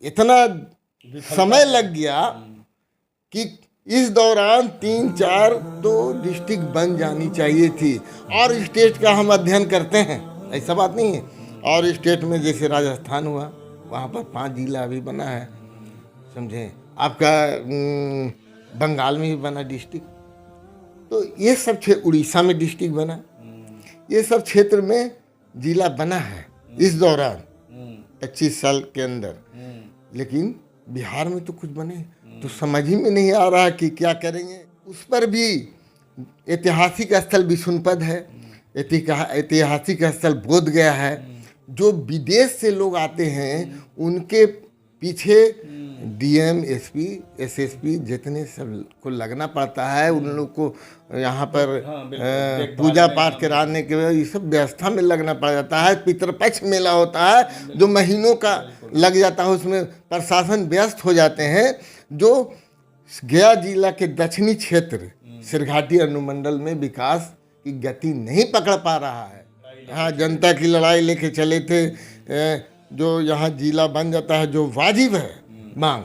इतना समय लग गया कि इस दौरान 3-4 तो डिस्ट्रिक्ट बन जानी चाहिए थी। और स्टेट का हम अध्ययन करते हैं, ऐसा बात नहीं है। और स्टेट में जैसे राजस्थान हुआ, वहाँ पर 5 जिला अभी बना है, समझे। आपका बंगाल में भी बना डिस्ट्रिक्ट, तो ये सब उड़ीसा में डिस्ट्रिक्ट बना, ये सब क्षेत्र में जिला बना है इस दौरान 25 साल के अंदर। लेकिन बिहार में तो कुछ बने तो समझ ही में नहीं आ रहा कि क्या करेंगे। उस पर भी ऐतिहासिक स्थल विष्णुपद है, ऐतिहासिक स्थल बोध गया है। जो विदेश से लोग आते हैं उनके पीछे डीएम, एसपी, एसएसपी जितने सब को लगना पड़ता है, उन लोग को यहाँ पर पूजा पाठ कराने के ये सब व्यवस्था में लगना पड़ जाता है। पितृपक्ष मेला होता है जो महीनों का लग जाता है, उसमें प्रशासन व्यस्त हो जाते हैं। जो गया जिला के दक्षिणी क्षेत्र सिरघाटी अनुमंडल में विकास की गति नहीं पकड़ पा रहा है। हाँ, जनता की लड़ाई लेके चले थे। जो यहाँ जिला बन जाता है, जो वाजिब है मांग,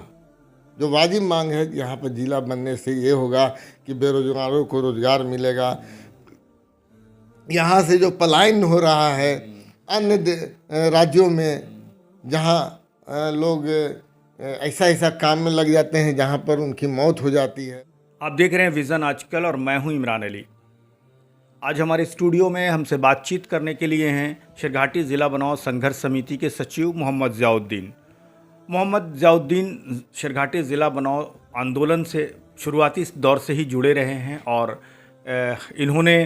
जो वाजिब मांग है, यहाँ पर जिला बनने से ये होगा कि बेरोजगारों को रोजगार मिलेगा। यहाँ से जो पलायन हो रहा है अन्य राज्यों में, जहाँ लोग ऐसा काम में लग जाते हैं जहाँ पर उनकी मौत हो जाती है। आप देख रहे हैं विज़न आजकल और मैं हूं इमरान अली। आज हमारे स्टूडियो में हमसे बातचीत करने के लिए हैं शिरघाटी ज़िला बनाओ संघर्ष समिति के सचिव मोहम्मद ज़ियाउद्दीन। मोहम्मद ज़ियाउद्दीन शिरघाटी ज़िला बनाओ आंदोलन से शुरुआती दौर से ही जुड़े रहे हैं और इन्होंने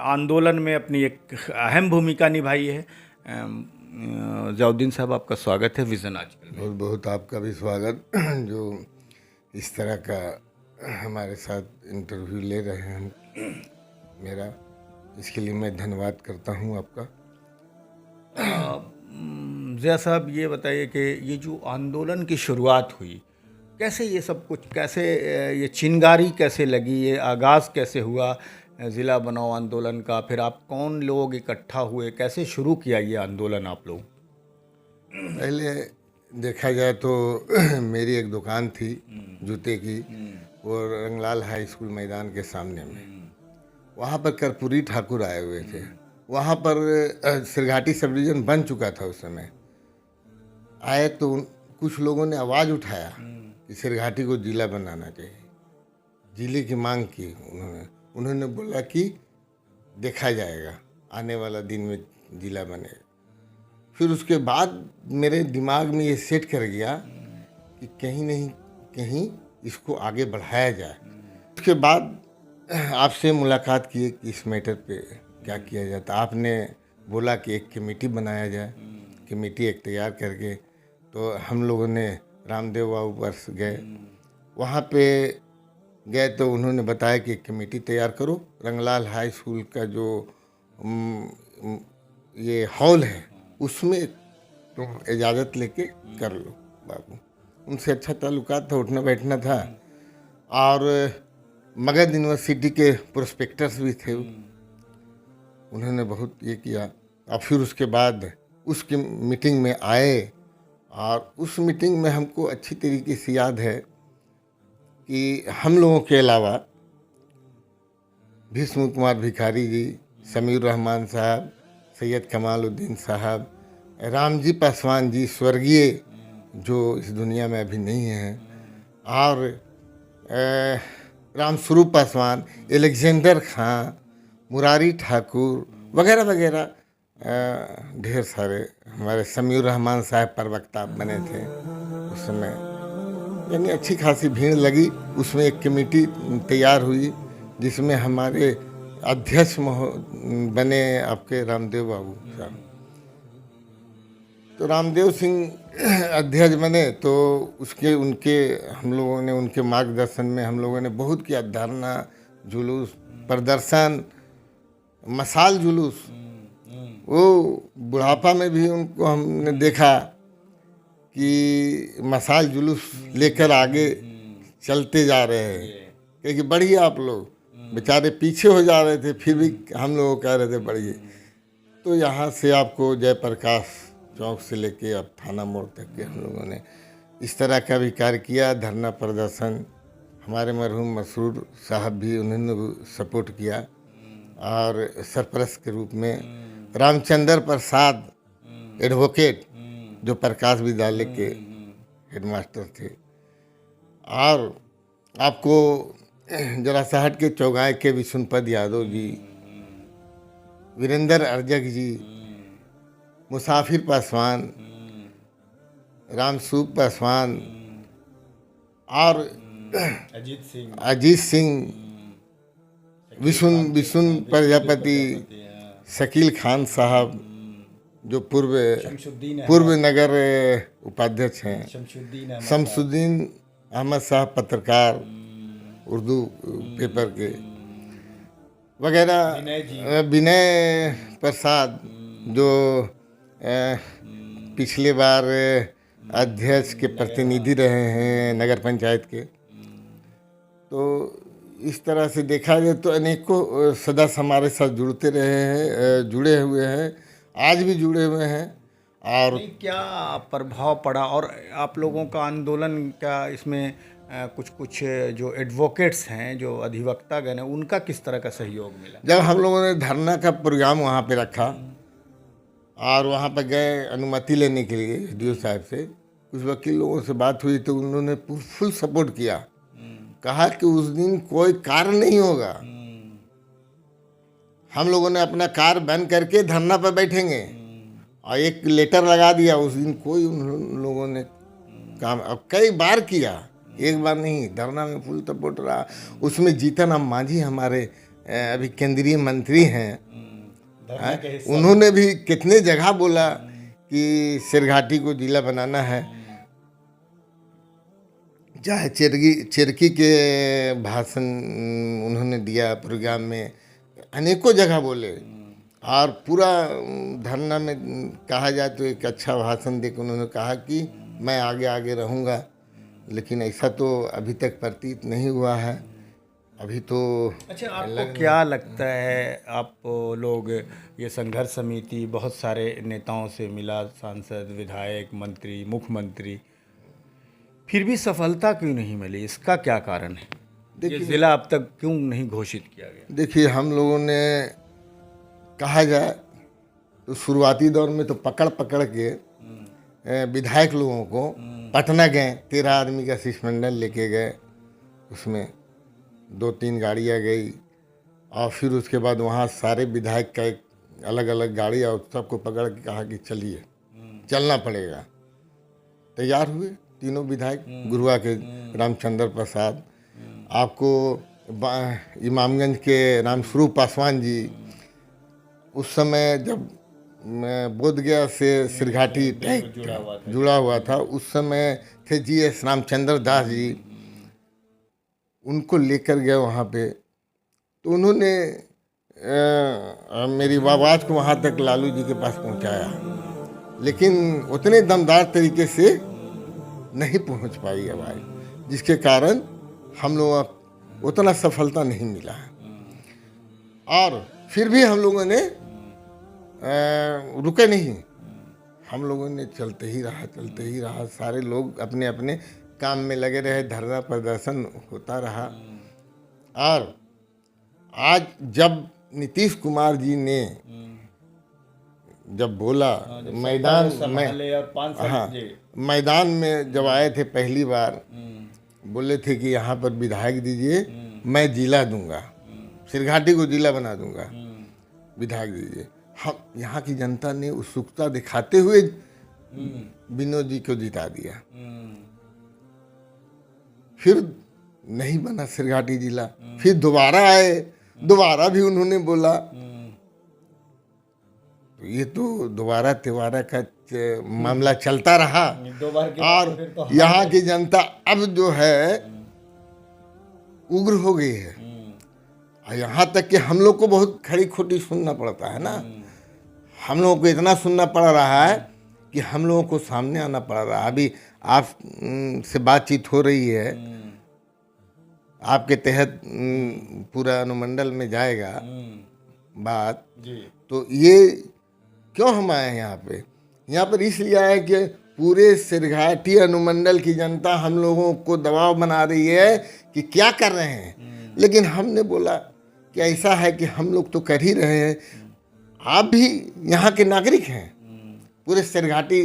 आंदोलन में अपनी एक अहम भूमिका निभाई है। ज़ियाउद्दीन साहब, आपका स्वागत है विज़न आजकल। बहुत बहुत आपका भी स्वागत, जो इस तरह का हमारे साथ इंटरव्यू ले रहे हैं मेरा, इसके लिए मैं धन्यवाद करता हूं आपका। ज़िया साहब, ये बताइए कि ये जो आंदोलन की शुरुआत हुई, कैसे ये सब कुछ, कैसे ये चिंगारी कैसे लगी, ये आगाज़ कैसे हुआ ज़िला बनाओ आंदोलन का? फिर आप कौन लोग इकट्ठा हुए, कैसे शुरू किया ये आंदोलन आप लोग? पहले देखा जाए तो मेरी एक दुकान थी जूते की, वो रंगलाल हाई स्कूल मैदान के सामने में। वहाँ पर कर्पूरी ठाकुर आए हुए थे। वहाँ पर सिरघाटी सब डिवीज़न बन चुका था उस समय। आए तो कुछ लोगों ने आवाज़ उठाया कि सिरघाटी को जिला बनाना चाहिए, जिले की मांग की। उन्होंने बोला कि देखा जाएगा, आने वाला दिन में जिला बनेगा। फिर उसके बाद मेरे दिमाग में ये सेट कर गया कि कहीं नहीं कहीं इसको आगे बढ़ाया जाए। उसके बाद आपसे मुलाकात की कि इस मैटर पे क्या किया जाता। आपने बोला कि एक कमेटी बनाया जाए। कमेटी एक तैयार करके तो हम लोगों ने रामदेव बाबू पर गए। वहाँ पे गए तो उन्होंने बताया कि एक कमेटी तैयार करो, रंगलाल हाई स्कूल का जो ये हॉल है उसमें तुम इजाज़त लेके कर लो बाबू। उनसे अच्छा ताल्लुकात था, उठना बैठना था। और मगध यूनिवर्सिटी के प्रोस्पेक्टर्स भी थे, उन्होंने बहुत ये किया। और फिर उसके बाद उसकी मीटिंग में आए और उस मीटिंग में हमको अच्छी तरीके से याद है कि हम लोगों के अलावा भीष्म कुमार भिखारी जी, समीर रहमान साहब, सैयद कमालुद्दीन साहब, रामजी पासवान जी स्वर्गीय, जो इस दुनिया में अभी नहीं हैं, और रामस्वरूप पासवान, एलेक्जेंडर खां, मुरारी ठाकुर वगैरह वगैरह, ढेर सारे। हमारे समीर रहमान साहब प्रवक्ता बने थे उस समय। यानी अच्छी खासी भीड़ लगी। उसमें एक कमेटी तैयार हुई जिसमें हमारे अध्यक्ष बने आपके रामदेव बाबू साहब। तो रामदेव सिंह अध्यक्ष बने तो उनके हम लोगों ने, उनके मार्गदर्शन में हम लोगों ने बहुत किया। धरना, जुलूस, प्रदर्शन, मसाल जुलूस। वो बुढ़ापा में भी उनको हमने देखा कि मसाल जुलूस लेकर आगे चलते जा रहे हैं, क्योंकि बढ़िए आप लोग, बेचारे पीछे हो जा रहे थे, फिर भी हम लोग कह रहे थे बढ़िए। तो यहाँ से आपको जयप्रकाश चौक से लेके अब थाना मोड़ तक के हम लोगों ने इस तरह का भी कार्य किया, धरना प्रदर्शन। हमारे मरहूम मसरूर साहब भी, उन्होंने भी सपोर्ट किया। और सरपरस्त के रूप में रामचंद्र प्रसाद एडवोकेट, जो प्रकाश विद्यालय के हेडमास्टर थे। और आपको जरासाहट के चौगाए के विशुनपद यादव जी, वीरेंद्र अर्जक जी, मुसाफिर पासवान, रामसूप पासवान और अजीत सिंह, विशुन प्रजापति, शकील खान साहब जो पूर्व नगर उपाध्यक्ष हैं, शमसुद्दीन अहमद साहब पत्रकार उर्दू पेपर के वगैरह, विनय प्रसाद जो पिछले बार अध्यक्ष के प्रतिनिधि रहे हैं नगर पंचायत के। तो इस तरह से देखा जाए तो अनेकों सदस्य हमारे साथ जुड़े हुए हैं, आज भी जुड़े हुए हैं। और क्या प्रभाव पड़ा और आप लोगों का आंदोलन क्या इसमें कुछ जो एडवोकेट्स हैं, जो अधिवक्ता गण हैं, उनका किस तरह का सहयोग मिला? जब हम लोगों ने धरना का प्रोग्राम वहाँ पे रखा और वहाँ पर गए अनुमति लेने के लिए एसडीओ साहब से, कुछ वकील लोगों से बात हुई तो उन्होंने फुल सपोर्ट किया। कहा कि उस दिन कोई कार्य नहीं होगा, हम लोगों ने अपना कार बंद करके धरना पर बैठेंगे। और एक लेटर लगा दिया उस दिन। कोई उन लोगों ने काम अब कई बार किया, एक बार नहीं, धरना में फुल सपोर्ट रहा। उसमें जीतन राम मांझी हमारे अभी केंद्रीय मंत्री हैं, उन्होंने भी कितने जगह बोला कि सिरघाटी को जिला बनाना है। चाहे चिरकी के भाषण उन्होंने दिया प्रोग्राम में, अनेकों जगह बोले। और पूरा धरना में कहा जाए तो एक अच्छा भाषण देकर उन्होंने कहा कि मैं आगे रहूँगा। लेकिन ऐसा तो अभी तक प्रतीत नहीं हुआ है। अभी तो अच्छा, आपको क्या लगता है, आप लोग ये संघर्ष समिति बहुत सारे नेताओं से मिला, सांसद, विधायक, मंत्री, मुख्यमंत्री, फिर भी सफलता क्यों नहीं मिली? इसका क्या कारण है? ये जिला अब तक क्यों नहीं घोषित किया गया? देखिए, हम लोगों ने कहा जाए तो शुरुआती दौर में तो पकड़ के विधायक लोगों को पटना गए, 13 आदमी का शिष्टमंडल लेके गए। उसमें 2-3 गाड़ियाँ गई और फिर उसके बाद वहाँ सारे विधायक का एक अलग अलग गाड़ी और सबको पकड़ के कहा कि चलिए, चलना पड़ेगा। तैयार हुए तीनों विधायक, गुरुआ के रामचंद्र प्रसाद, आपको इमामगंज के रामस्वरूप पासवान जी, उस समय जब बोधगया से सिरघाटी जुड़ा हुआ था, उस समय थे GS रामचंद्र दास जी, उनको लेकर गए वहाँ पे। तो उन्होंने मेरी आवाज़ को वहाँ तक लालू जी के पास पहुँचाया, लेकिन उतने दमदार तरीके से नहीं पहुँच पाई आवाज़, जिसके कारण हम लोग उतना सफलता नहीं मिला है। और फिर भी हम लोगों ने रुके नहीं, हम लोगों ने चलते ही रहा। सारे लोग अपने अपने काम में लगे रहे, धरना प्रदर्शन होता रहा। और आज जब नीतीश कुमार जी ने जब बोला मैदान में जब आए थे पहली बार, बोले थे कि यहाँ पर विधायक दीजिए, मैं जिला दूंगा, सिरघाटी को जिला बना दूंगा, विधायक दीजिए। हम यहाँ की जनता ने उत्सुकता दिखाते हुए विनोद जी को जिता दिया। फिर नहीं बना सिरघाटी जिला, फिर दोबारा आए, दोबारा भी उन्होंने बोला। तो ये तो दोबारा तिवारा का मामला चलता रहा। और यहाँ की जनता अब जो है उग्र हो गई है। और यहाँ तक कि हम लोग को बहुत खड़ी खोटी सुनना पड़ता है ना, हम लोगों को इतना सुनना पड़ रहा है कि हम लोगों को सामने आना पड़ रहा है। अभी आप से बातचीत हो रही है, आपके तहत पूरा अनुमंडल में जाएगा बात। तो ये क्यों हम आए हैं यहाँ पे? यहाँ पर इसलिए आए कि पूरे सिरघाटी अनुमंडल की जनता हम लोगों को दबाव बना रही है कि क्या कर रहे हैं। लेकिन हमने बोला कि ऐसा है कि हम लोग तो कर ही रहे हैं, आप भी यहाँ के नागरिक हैं, पूरे सिरघाटी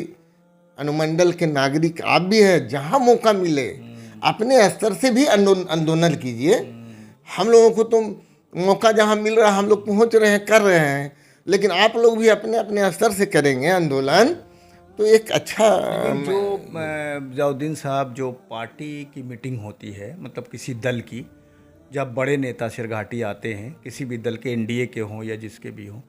अनुमंडल के नागरिक आप भी हैं। जहाँ मौका मिले अपने स्तर से भी आंदोलन कीजिए। हम लोगों को तो मौका जहाँ मिल रहा है हम लोग पहुँच रहे हैं, कर रहे हैं, लेकिन आप लोग भी अपने अपने स्तर से करेंगे आंदोलन तो एक अच्छा। जो ज़ियाउद्दीन साहब, जो पार्टी की मीटिंग होती है, मतलब किसी दल की, जब बड़े नेता सिरघाटी आते हैं, किसी भी दल के, एनडीए के हों या जिसके भी हों,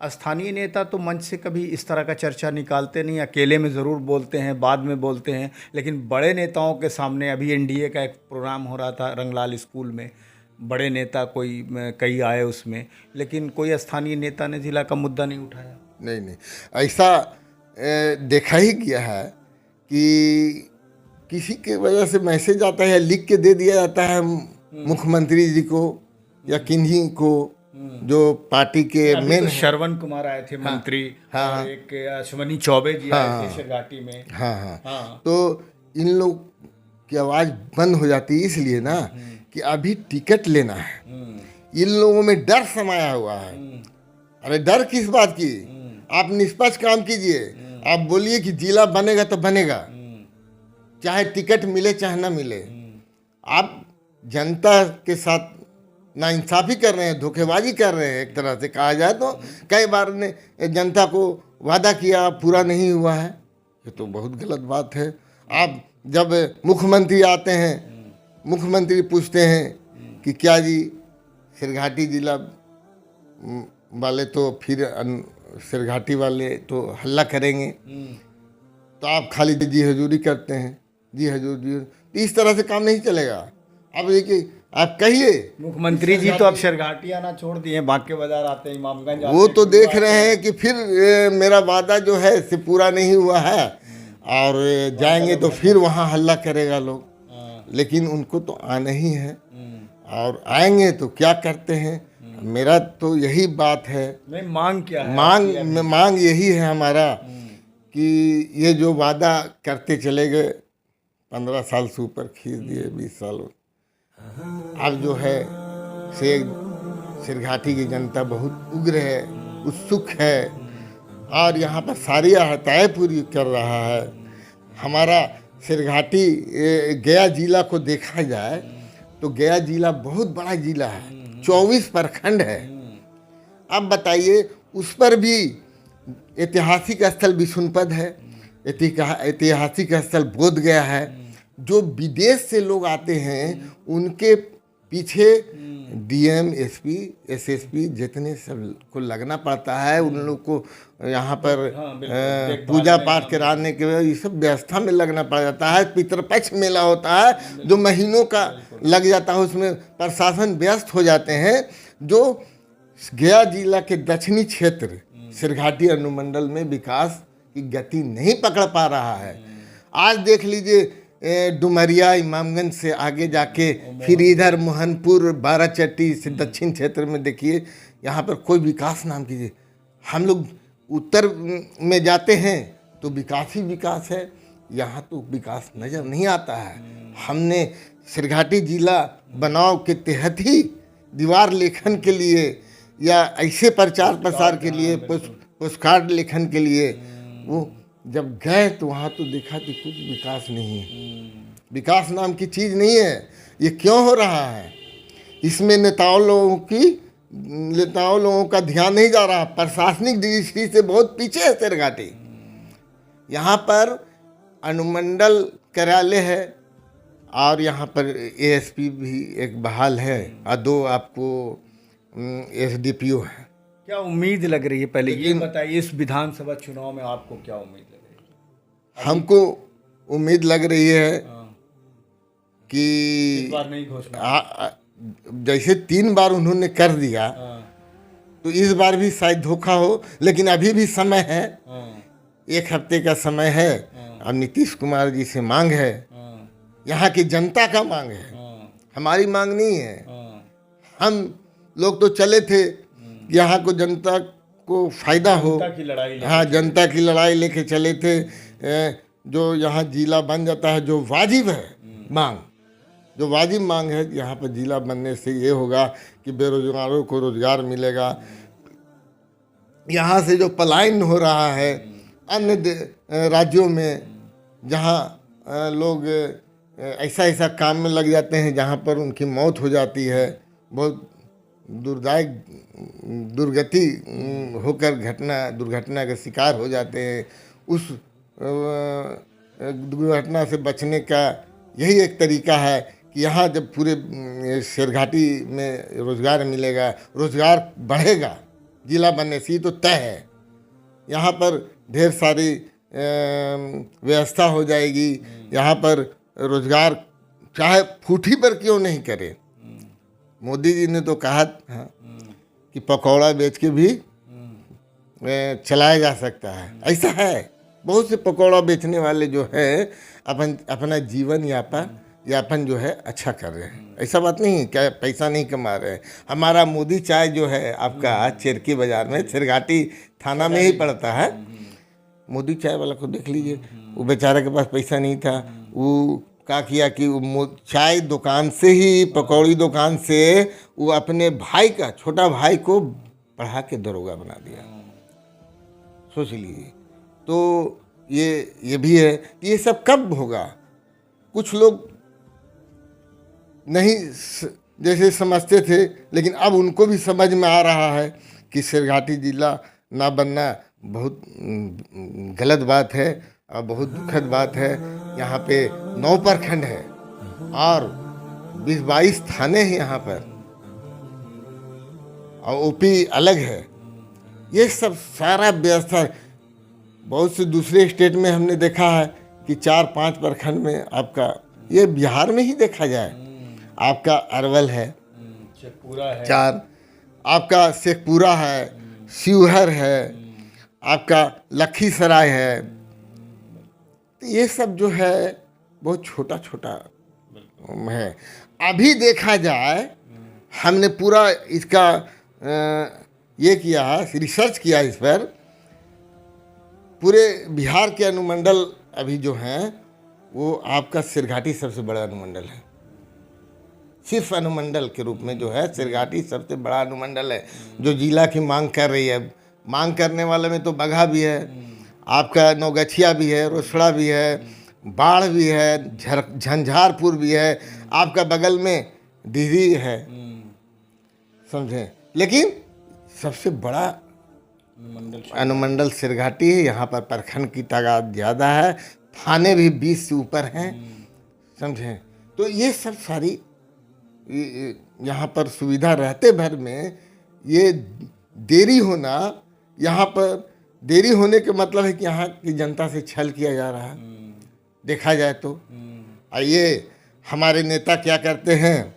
स्थानीय नेता तो मंच से कभी इस तरह का चर्चा निकालते नहीं। अकेले में ज़रूर बोलते हैं, बाद में बोलते हैं, लेकिन बड़े नेताओं के सामने, अभी एनडीए का एक प्रोग्राम हो रहा था रंगलाल स्कूल में, बड़े नेता कई आए उसमें, लेकिन कोई स्थानीय नेता ने जिला का मुद्दा नहीं उठाया। नहीं, ऐसा देखा ही गया है कि किसी के वजह से मैसेज आता है, लिख के दे दिया जाता है मुख्यमंत्री जी को या किन्हीं को, जो पार्टी के मेन। तो श्रवण कुमार आए थे मंत्री, और एक अश्वनी चौबे जी आए थे सिरघाटी में। हाँ। तो इन लोग की आवाज़ बंद हो जाती है इसलिए ना कि अभी टिकट लेना है। इन लोगों में डर समाया हुआ है। अरे डर किस बात की, आप निष्पक्ष काम कीजिए। आप बोलिए कि जिला बनेगा तो बनेगा, चाहे टिकट मिले चाहे ना मिले। आप जनता के साथ नाइंसाफ़ी कर रहे हैं, धोखेबाजी कर रहे हैं, एक तरह से कहा जाए तो। कई बार ने जनता को वादा किया, पूरा नहीं हुआ है, ये तो बहुत गलत बात है। आप जब मुख्यमंत्री आते हैं, मुख्यमंत्री पूछते हैं कि क्या जी सिरघाटी जिला वाले तो फिर सिरघाटी वाले तो हल्ला करेंगे, तो आप खाली जी हजूरी करते हैं, जी हजूर जी। तो इस तरह से काम नहीं चलेगा। अब देखिए, आप कहिए मुख्यमंत्री जी तो अब सिरघाटी आना छोड़ दिए, बांके बाजार आते हैं, इमामगंज आते हैं, वो तो देख रहे हैं कि फिर मेरा वादा जो है से पूरा नहीं हुआ है और जाएंगे तो फिर वहाँ हल्ला करेगा लोग। लेकिन उनको तो आना ही है, और आएंगे तो क्या करते हैं। मेरा तो यही बात है। मांग क्या है? मांग यही है हमारा कि ये जो वादा करते चले गए, 15 साल से ऊपर खींच दिए, 20 साल, अब जो है से सिरघाटी की जनता बहुत उग्र है, उत्सुक है, और यहाँ पर सारी आहताएँ पूरी कर रहा है। हमारा सिरघाटी गया जिला को देखा जाए तो गया जिला बहुत बड़ा जिला है, 24 प्रखंड है। अब बताइए, उस पर भी ऐतिहासिक स्थल विष्णुपद है, ऐतिहासिक स्थल बोध गया है। जो विदेश से लोग आते हैं उनके पीछे डीएम, एसपी, एसएसपी जितने सब को लगना पड़ता है, उन लोग को यहाँ पर पूजा पाठ कराने के ये सब व्यवस्था में लगना पड़ जाता है। पितृपक्ष मेला होता है जो महीनों का लग जाता है, उसमें प्रशासन व्यस्त हो जाते हैं। जो गया जिला के दक्षिणी क्षेत्र सिरघाटी अनुमंडल में विकास की गति नहीं पकड़ पा रहा है। आज देख लीजिए, डुमरिया, इमामगंज से आगे जाके फिर इधर मोहनपुर, बाराचट्टी से दक्षिण क्षेत्र में देखिए, यहाँ पर कोई विकास नाम कीजिए। हम लोग उत्तर में जाते हैं तो विकास ही विकास है, यहाँ तो विकास नज़र नहीं आता है। हमने सिरघाटी जिला बनाव के तहत ही दीवार लेखन के लिए या ऐसे प्रचार प्रसार के लिए, पोस्टकार्ड लेखन के लिए वो जब गए तो वहाँ तो देखा कि कुछ विकास नहीं है, विकास नाम की चीज़ नहीं है। ये क्यों हो रहा है? इसमें नेताओं लोगों का ध्यान नहीं जा रहा। प्रशासनिक दृष्टि से बहुत पीछे है सिरघाटी। यहाँ पर अनुमंडल कार्यालय है और यहाँ पर एएसपी भी एक बहाल है और 2 आपको एसडीपीओ है। क्या उम्मीद लग रही है, पहले ये बताइए, इस विधानसभा चुनाव में आपको क्या उम्मीद लग रही है? हमको उम्मीद लग रही है कि इस बार नहीं घोषणा, जैसे 3 बार उन्होंने कर दिया तो इस बार भी शायद धोखा हो, लेकिन अभी भी समय है, 1 हफ्ते का समय है। और नीतीश कुमार जी से मांग है, यहाँ की जनता का मांग है, हमारी मांग नहीं है। हम लोग तो चले थे, यहाँ को जनता को फायदा हो। जनता की लड़ाई हाँ, जनता की लड़ाई लेके चले थे। जो यहाँ जिला बन जाता है, जो वाजिब है मांग, जो वाजिब मांग है, यहाँ पर जिला बनने से ये होगा कि बेरोजगारों को रोजगार मिलेगा। यहाँ से जो पलायन हो रहा है अन्य राज्यों में, जहाँ लोग ऐसा ऐसा काम में लग जाते हैं जहाँ पर उनकी मौत हो जाती है, बहुत दुर्दायक दुर्गति होकर दुर्घटना का शिकार हो जाते हैं। उस दुर्घटना से बचने का यही एक तरीका है कि यहाँ जब पूरे शेरघाटी में रोज़गार मिलेगा, रोज़गार बढ़ेगा जिला बनने से, तो तय है। यहाँ पर ढेर सारी व्यवस्था हो जाएगी। यहाँ पर रोज़गार चाहे फूटी पर क्यों नहीं करे। मोदी जी ने तो कहा था कि पकौड़ा बेच के भी चलाया जा सकता है। ऐसा है, बहुत से पकौड़ा बेचने वाले जो है अपना जीवन यापन जो है अच्छा कर रहे हैं। ऐसा बात नहीं है क्या पैसा नहीं कमा रहे हैं। हमारा मोदी चाय जो है आपका चेरकी बाजार में, शेरघाटी थाना में ही पड़ता है। मोदी चाय वाला को देख लीजिए, वो बेचारे के पास पैसा नहीं था। वो क्या किया कि वो चाय दुकान से ही, पकौड़ी दुकान से, वो अपने भाई का, छोटा भाई को पढ़ा के दरोगा बना दिया। सोच लीजिए। तो ये भी है कि ये सब कब होगा। कुछ लोग नहीं जैसे समझते थे, लेकिन अब उनको भी समझ में आ रहा है कि शेरघाटी जिला ना बनना बहुत गलत बात है और बहुत दुखद बात है। यहाँ पे 9 प्रखंड है और 20-22 थाने हैं यहाँ पर, और ओपी अलग है। ये सब सारा व्यवस्था बहुत से दूसरे स्टेट में हमने देखा है कि 4-5 प्रखंड में आपका, ये बिहार में ही देखा जाए, आपका अरवल है, शेखपुरा है, 4, आपका शेखपुरा है, शिवहर है, आपका लखीसराय है। तो ये सब जो है बहुत छोटा छोटा है। अभी देखा जाए, हमने पूरा इसका ये किया, रिसर्च किया इस पर। पूरे बिहार के अनुमंडल अभी जो हैं वो आपका शेरघाटी सबसे बड़ा अनुमंडल है। सिर्फ अनुमंडल के रूप में जो है शेरघाटी सबसे बड़ा अनुमंडल है, जो जिला की मांग कर रही है। मांग करने वाले में तो बगहा भी है, आपका नौगछिया भी है, रोसड़ा भी है, बाढ़ भी है, झंझारपुर भी है, आपका बगल में डिहरी है, समझे। लेकिन सबसे बड़ा अनुमंडल शेरघाटी है। यहाँ पर प्रखंड की तादाद ज़्यादा है, थाने भी 20 से ऊपर हैं, समझे। तो ये सब सारी यहाँ पर सुविधा रहते भर में ये देरी होना, यहाँ पर देरी होने के मतलब है कि यहाँ की जनता से छल किया जा रहा है, देखा जाए तो। आइए, हमारे नेता क्या करते हैं,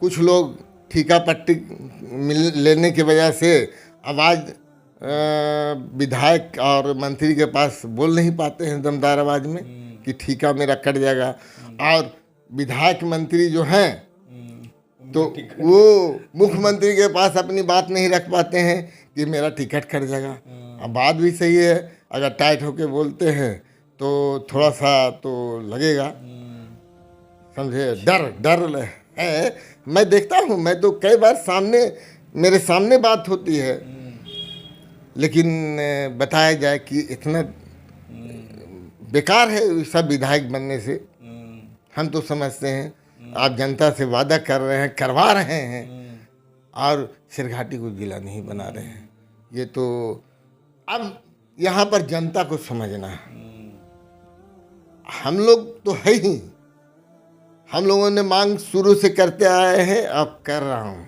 कुछ लोग ठीका पट्टी लेने की वजह से आवाज़ विधायक और मंत्री के पास बोल नहीं पाते हैं दमदार आवाज़ में कि ठीका मेरा कट जाएगा। और विधायक मंत्री जो हैं तो वो मुख्यमंत्री के पास अपनी बात नहीं रख पाते हैं कि मेरा टिकट कट जाएगा। अब बात भी सही है, अगर टाइट होके बोलते हैं तो थोड़ा सा तो लगेगा, समझे। डर है। मैं देखता हूँ, मैं तो कई बार मेरे सामने बात होती है, लेकिन बताया जाए कि इतना बेकार है सब विधायक बनने से। हम तो समझते हैं आप जनता से वादा कर रहे हैं, करवा रहे हैं, और शेरघाटी को जिला नहीं बना रहे हैं। ये तो अब यहाँ पर जनता को समझना है। हम लोग तो है ही, हम लोगों ने मांग शुरू से करते आए हैं, अब कर रहा हूँ,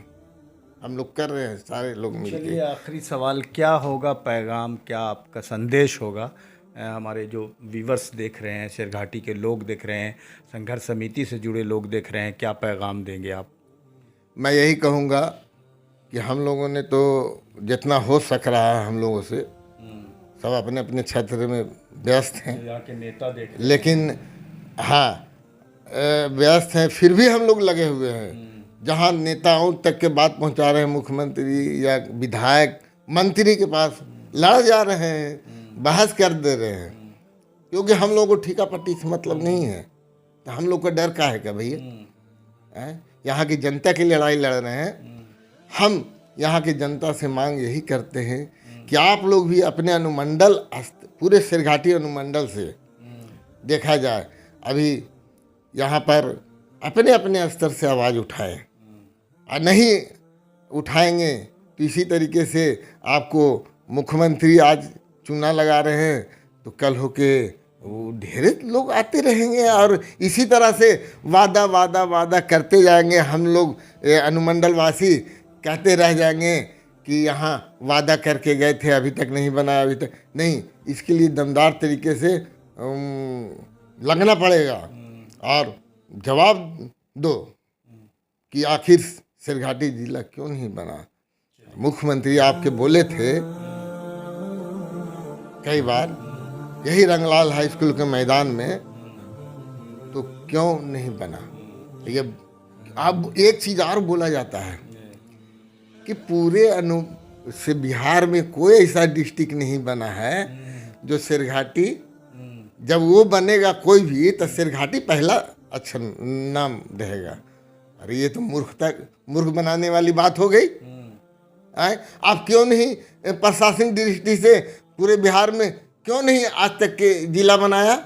हम लोग कर रहे हैं, सारे लोग मिलकर। चलिए, आखिरी सवाल, क्या होगा पैगाम, क्या आपका संदेश होगा हमारे जो व्यूवर्स देख रहे हैं, शेरघाटी के लोग देख रहे हैं, संघर्ष समिति से जुड़े लोग देख रहे हैं, क्या पैगाम देंगे आप? मैं यही कहूँगा कि हम लोगों ने तो जितना हो सक रहा है हम लोगों से, सब अपने अपने क्षेत्र में व्यस्त हैं, यहाँ के नेता देख रहे हैं, लेकिन हाँ व्यस्त हैं, फिर भी हम लोग लगे हुए हैं। जहाँ नेताओं तक के बात पहुँचा रहे हैं, मुख्यमंत्री या विधायक मंत्री के पास लड़ जा रहे हैं, बहस कर दे रहे हैं, क्योंकि हम लोगों को ठीका पट्टी से मतलब नहीं है। तो हम लोग का डर का है क्या भैया? यहाँ की जनता की लड़ाई लड़ रहे हैं। हम यहाँ की जनता से मांग यही करते हैं कि आप लोग भी अपने अनुमंडल, पूरे सिरघाटी अनुमंडल से देखा जाए, अभी यहाँ पर अपने अपने स्तर से आवाज़ उठाएं, और नहीं उठाएंगे तो इसी तरीके से आपको मुख्यमंत्री आज चुना लगा रहे हैं, तो कल होके वो ढेर लोग आते रहेंगे और इसी तरह से वादा वादा वादा करते जाएंगे। हम लोग अनुमंडल वासी कहते रह जाएंगे कि यहाँ वादा करके गए थे, अभी तक नहीं बना, अभी तक नहीं। इसके लिए दमदार तरीके से लगना पड़ेगा और जवाब दो कि आखिर सिरघाटी जिला क्यों नहीं बना। मुख्यमंत्री आपके बोले थे कई बार, यही रंगलाल हाई स्कूल के मैदान में, तो क्यों नहीं बना। ये अब एक चीज़ और बोला जाता है कि पूरे से बिहार में कोई ऐसा डिस्ट्रिक्ट नहीं बना है जो सिरघाटी, जब वो बनेगा कोई भी, तो सिरघाटी पहला अच्छा नाम रहेगा। अरे ये तो मूर्ख बनाने वाली बात हो गई। आप क्यों नहीं प्रशासनिक दृष्टि से पूरे बिहार में क्यों नहीं आज तक के जिला बनाया?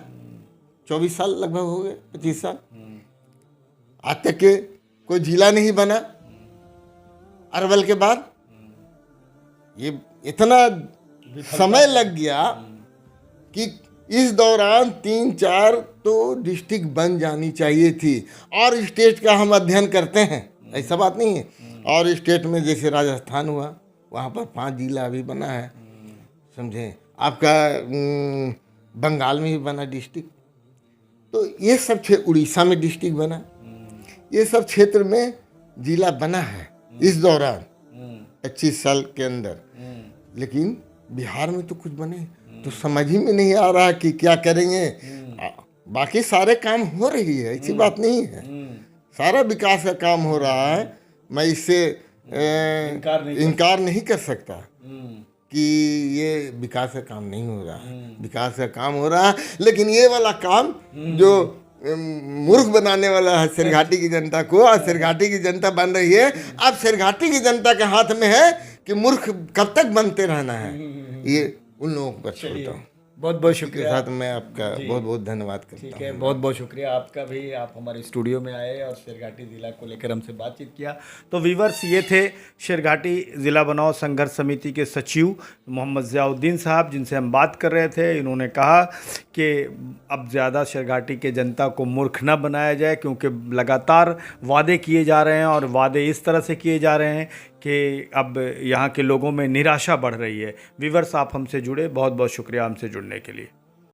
24 साल लगभग हो गए, 25 साल, आज तक के कोई जिला नहीं बना। अरवल के बाद ये इतना समय लग गया कि इस दौरान 3-4 तो डिस्ट्रिक्ट बन जानी चाहिए थी। और स्टेट का हम अध्ययन करते हैं, ऐसा बात नहीं है। और स्टेट में जैसे राजस्थान हुआ, वहाँ पर 5 जिला अभी बना है, समझे। आपका बंगाल में भी बना डिस्ट्रिक्ट, तो ये सब उड़ीसा में डिस्ट्रिक्ट बना, ये सब क्षेत्र में जिला बना है इस दौरान 25 साल के अंदर। लेकिन बिहार में तो कुछ बने तो समझ ही में नहीं आ रहा कि क्या करेंगे। बाकी सारे काम हो रही है, ऐसी बात नहीं है, सारा विकास का काम हो रहा है। मैं इससे इनकार नहीं कर सकता कि ये विकास का काम नहीं हो रहा है, विकास का काम हो रहा है। लेकिन ये वाला काम जो मूर्ख बनाने वाला है सिरघाटी की जनता को, और सिरघाटी की जनता बन रही है, अब सिरघाटी की जनता के हाथ में है कि मूर्ख कब तक बनते रहना है। ये उन लोगों को छोड़ता हूँ। बहुत बहुत शुक्रिया। साथ मैं आपका बहुत बहुत धन्यवाद करता हूँ। ठीक है, बहुत बहुत शुक्रिया आपका भी, आप हमारे स्टूडियो में आए और सिरघाटी ज़िला को लेकर हमसे बातचीत किया। तो वीवर्स, ये थे सिरघाटी ज़िला बनाओ संघर्ष समिति के सचिव मोहम्मद ज़ियाउद्दीन साहब, जिनसे हम बात कर रहे थे। इन्होंने कहा कि अब ज़्यादा सिरघाटी के जनता को मूर्ख न बनाया जाए, क्योंकि लगातार वादे किए जा रहे हैं और वादे इस तरह से किए जा रहे हैं कि अब यहाँ के लोगों में निराशा बढ़ रही है। वीवर्स, आप हमसे जुड़े, बहुत बहुत शुक्रिया हमसे जुड़ने के लिए।